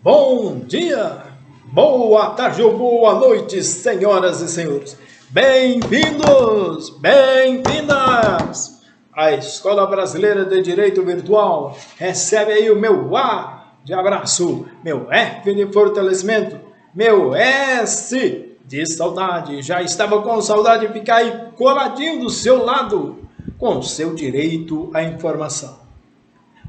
Bom dia, boa tarde ou boa noite, senhoras e senhores. Bem-vindos, bem-vindas à Escola Brasileira de Direito Virtual. Recebe aí o meu A de abraço, meu F de fortalecimento, meu S de saudade. Já estava com saudade de ficar aí coladinho do seu lado, com seu direito à informação.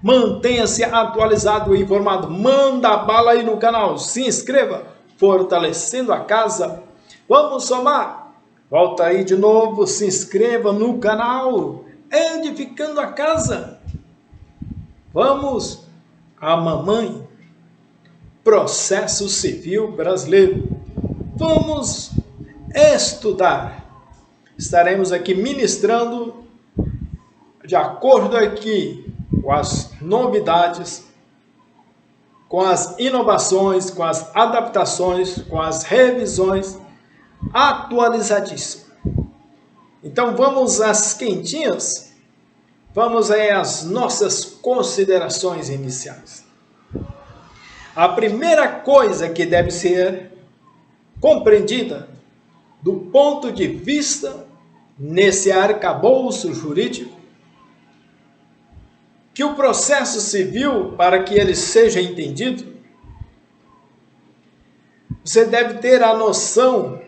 Mantenha-se atualizado e informado. Manda bala aí no canal. Se inscreva. Fortalecendo a casa. Vamos somar. Volta aí de novo. Se inscreva no canal. Edificando a casa. Vamos a mamãe. Processo Civil Brasileiro. Vamos estudar. Estaremos aqui ministrando de acordo aqui com as novidades, com as inovações, com as adaptações, com as revisões atualizadíssimas. Então vamos às quentinhas, vamos aí às nossas considerações iniciais. A primeira coisa que deve ser compreendida do ponto de vista nesse arcabouço jurídico, que o processo civil, para que ele seja entendido, você deve ter a noção,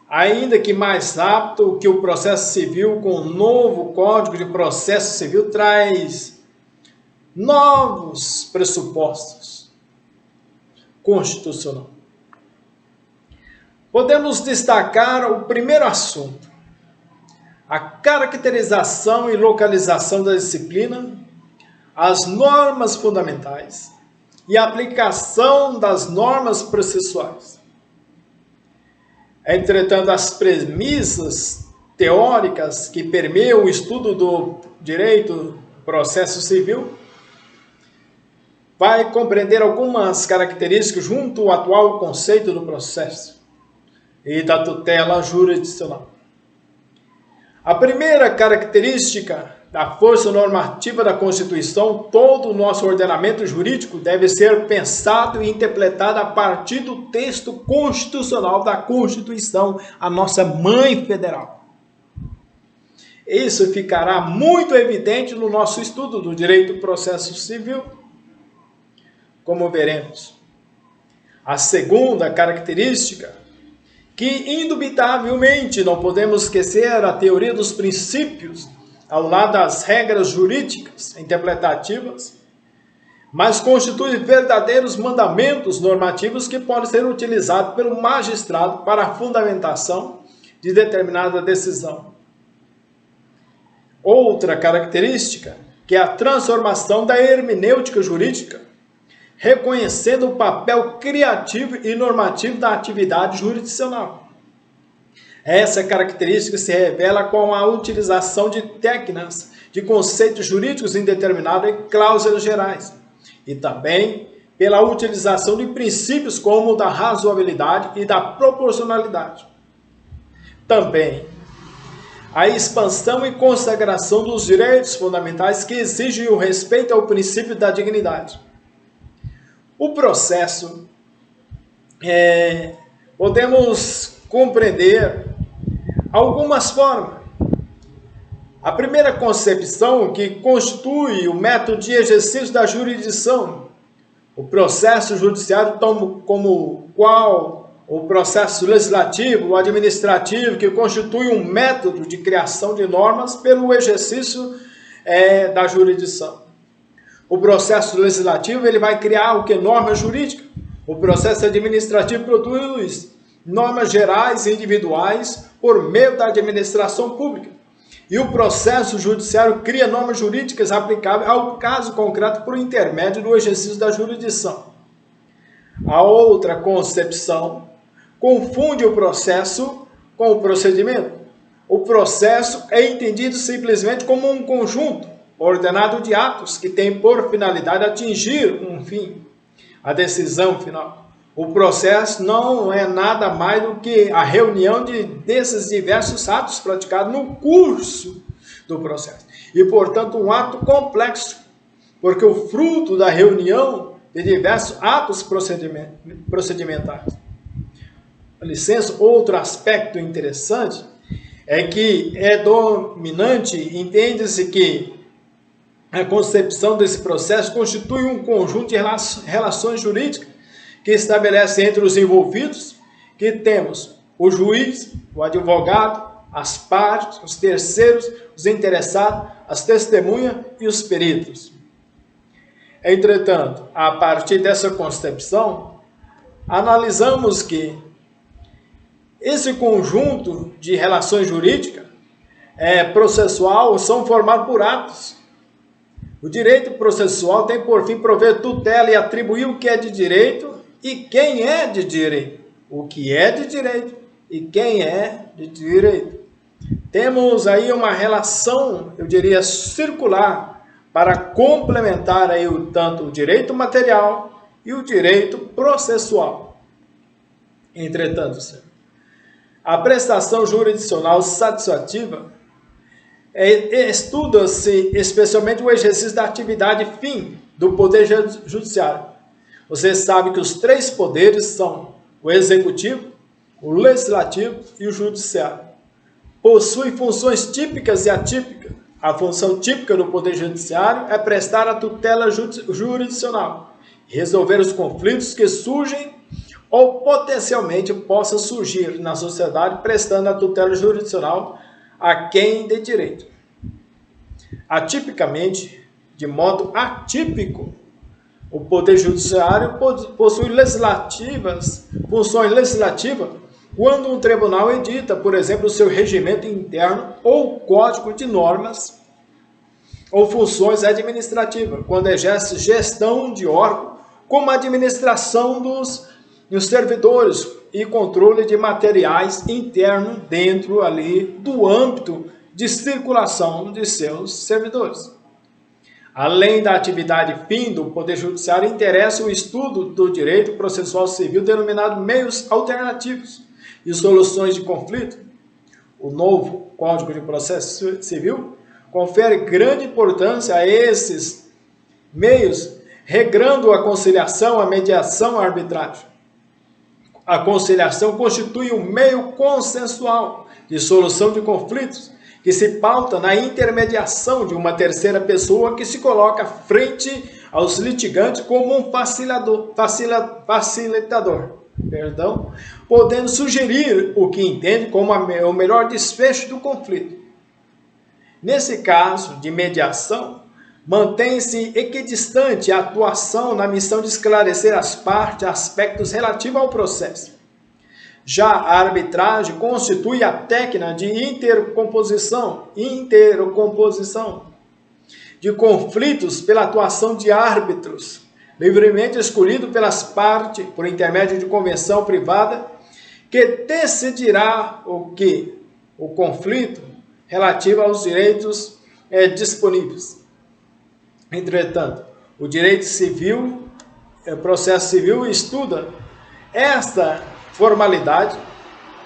ainda que mais rápido, que o processo civil, com o novo Código de Processo Civil, traz novos pressupostos constitucionais. Podemos destacar o primeiro assunto: a caracterização e localização da disciplina, as normas fundamentais e a aplicação das normas processuais. Entretanto, as premissas teóricas que permeiam o estudo do direito processo civil vai compreender algumas características junto ao atual conceito do processo e da tutela jurisdicional. A primeira característica da força normativa da Constituição: todo o nosso ordenamento jurídico deve ser pensado e interpretado a partir do texto constitucional da Constituição, a nossa mãe federal. Isso ficará muito evidente no nosso estudo do direito do processo civil, como veremos. A segunda característica, que indubitavelmente não podemos esquecer, a teoria dos princípios, ao lado das regras jurídicas interpretativas, mas constitui verdadeiros mandamentos normativos que podem ser utilizados pelo magistrado para a fundamentação de determinada decisão. Outra característica, que é a transformação da hermenêutica jurídica, reconhecendo o papel criativo e normativo da atividade jurisdicional. Essa característica se revela com a utilização de técnicas, de conceitos jurídicos indeterminados e cláusulas gerais, e também pela utilização de princípios como o da razoabilidade e da proporcionalidade. Também a expansão e consagração dos direitos fundamentais que exigem o respeito ao princípio da dignidade. O processo, podemos compreender algumas formas. A primeira concepção, que constitui o método de exercício da jurisdição, o processo judiciário como qual o processo legislativo, o administrativo, que constitui um método de criação de normas pelo exercício da jurisdição. O processo legislativo, ele vai criar o que? Norma jurídica. O processo administrativo produz normas gerais e individuais por meio da administração pública. E o processo judiciário cria normas jurídicas aplicáveis ao caso concreto por intermédio do exercício da jurisdição. A outra concepção confunde o processo com o procedimento. O processo é entendido simplesmente como um conjunto ordenado de atos que tem por finalidade atingir um fim, a decisão final. O processo não é nada mais do que a reunião desses diversos atos praticados no curso do processo. E, portanto, um ato complexo, porque o fruto da reunião de diversos atos procedimentais. Licença, outro aspecto interessante é que é dominante, entende-se que a concepção desse processo constitui um conjunto de relações jurídicas que estabelece entre os envolvidos, que temos o juiz, o advogado, as partes, os terceiros, os interessados, as testemunhas e os peritos. Entretanto, a partir dessa concepção, analisamos que esse conjunto de relações jurídicas processual são formados por atos. O direito processual tem por fim prover tutela e atribuir o que é de direito e quem é de direito. O que é de direito e quem é de direito. Temos aí uma relação, eu diria, circular para complementar aí tanto o direito material e o direito processual. Entretanto, a prestação jurisdicional satisfativa estuda-se especialmente o exercício da atividade fim do Poder Judiciário. Você sabe que os três poderes são o Executivo, o Legislativo e o Judiciário. Possui funções típicas e atípicas. A função típica do Poder Judiciário é prestar a tutela jurisdicional, resolver os conflitos que surgem ou potencialmente possa surgir na sociedade, prestando a tutela jurisdicional a quem de direito. Atipicamente, de modo atípico, o Poder Judiciário possui funções legislativas quando um tribunal edita, por exemplo, o seu regimento interno ou código de normas, ou funções administrativas, quando exerce gestão de órgão, como a administração dos servidores e controle de materiais internos dentro ali do âmbito de circulação de seus servidores. Além da atividade fim do Poder Judiciário, interessa o estudo do direito processual civil denominado meios alternativos e soluções de conflito. O novo Código de Processo Civil confere grande importância a esses meios, regrando a conciliação, a mediação, a arbitragem. A conciliação constitui um meio consensual de solução de conflitos que se pauta na intermediação de uma terceira pessoa que se coloca frente aos litigantes como um facilitador, podendo sugerir o que entende como o melhor desfecho do conflito. Nesse caso de mediação, mantém-se equidistante a atuação na missão de esclarecer as partes, aspectos relativos ao processo. Já a arbitragem constitui a técnica de intercomposição de conflitos pela atuação de árbitros, livremente escolhidos pelas partes por intermédio de convenção privada, que decidirá o conflito relativo aos direitos disponíveis. Entretanto, o direito civil, o processo civil estuda esta formalidade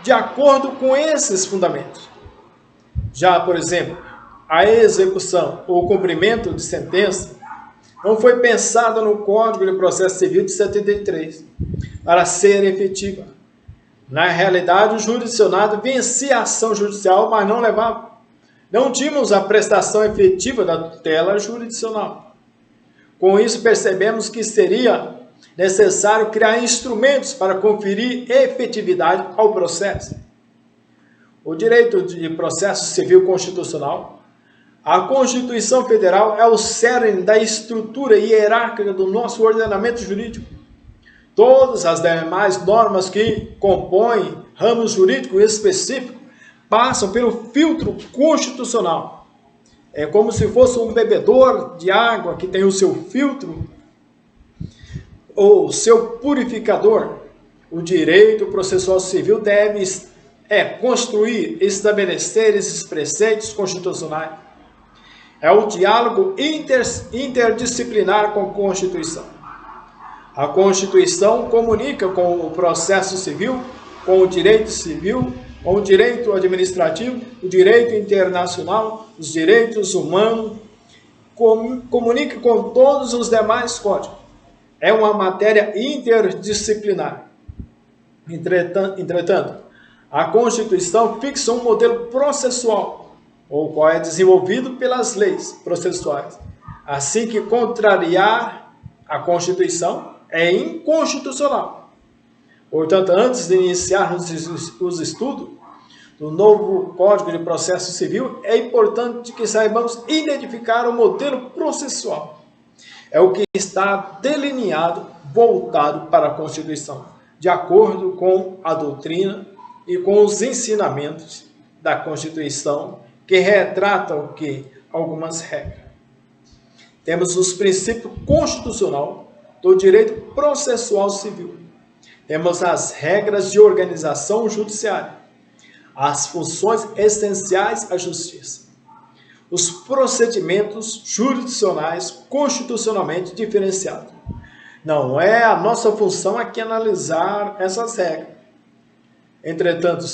de acordo com esses fundamentos. Já, por exemplo, a execução ou cumprimento de sentença não foi pensada no Código de Processo Civil de 73 para ser efetiva. Na realidade, o jurisdicionado vencia a ação judicial, mas não tínhamos a prestação efetiva da tutela jurisdicional. Com isso, percebemos que seria necessário criar instrumentos para conferir efetividade ao processo. O direito de processo civil constitucional, a Constituição Federal é o cerne da estrutura hierárquica do nosso ordenamento jurídico. Todas as demais normas que compõem ramos jurídicos específicos passam pelo filtro constitucional. É como se fosse um bebedor de água que tem o seu filtro ou seu purificador. O direito processual civil deve construir, estabelecer esses preceitos constitucionais. É o diálogo interdisciplinar com a Constituição. A Constituição comunica com o processo civil, com o direito civil, com o direito administrativo, o direito internacional, os direitos humanos, comunica com todos os demais códigos. é uma matéria interdisciplinar. Entretanto, a Constituição fixa um modelo processual, o qual é desenvolvido pelas leis processuais. Assim que contrariar a Constituição é inconstitucional. Portanto, antes de iniciarmos os estudos do novo Código de Processo Civil, é importante que saibamos identificar o modelo processual. É o que está delineado, voltado para a Constituição, de acordo com a doutrina e com os ensinamentos da Constituição, que retratam algumas regras. Temos os princípios constitucionais do direito processual civil. Temos as regras de organização judiciária, as funções essenciais à justiça, os procedimentos jurisdicionais constitucionalmente diferenciados. Não é a nossa função aqui analisar essas regras. Entretanto,